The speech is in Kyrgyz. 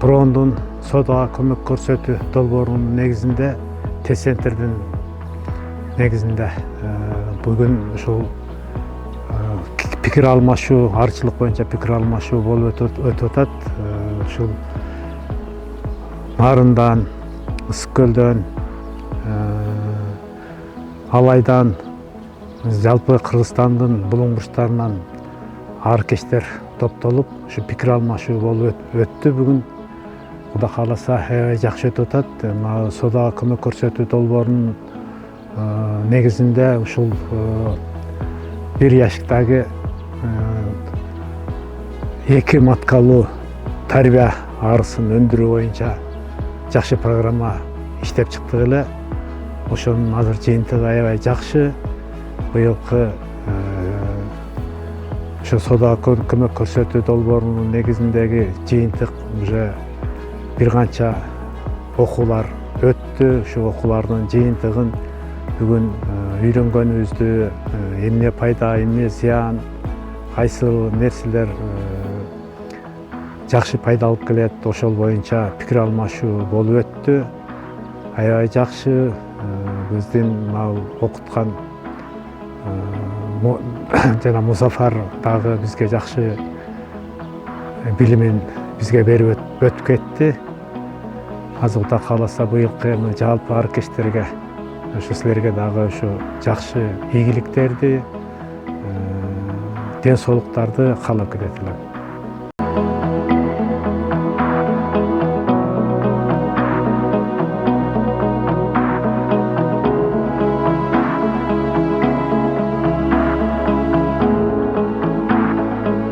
Прондун содага көмөк көрсөтүү долбоорунун негизинде Тез-центрдин негизинде бүгүн ушул пикир алмашуу, арчылык боюнча пикир алмашуу болуп өтүп атат. Ушул Нарындан, Ысык көлдөн, Алайдан, жалпы Кыргызстандын булуң бурчтарынан аркечтер топтолуп, ушу пикир алмашуу болуп өттү бүгүн. Кудай кааласа аябай жакшы өтүп атат. Содага көмөк көрсөтүү долбоорунун негизинде ушул 1 жаштагы 2 маткалуу тарбия арысын өндүрүү боюнча жакшы программа иштеп чыктык эле. Ошонун азыр жыйынтыгы аябай жакшы. Быйылкы ошо содага көмөк көрсөтүү долбоорунун негизиндеги жыйынтык уже бир канча окуулар өттү. Ушул окуулардын жыйынтыгын бүгүн үйрөнгөнүбүздү, эмне пайда, эмне зыян, кайсы нерселер жакшы пайда алып келет, ошол боюнча пикир алмашуу болуп өттү. Аябай жакшы. Биздин окуткан жана Музафар дагы бизге жакшы билимин бизге берип өтүп кетти. Азыр Кудай кааласа быйылкы жалпы аркечтерге, ошо силерге дагы ошо жакшы ийгиликтерди, ден соолуктарды каалап келет элем.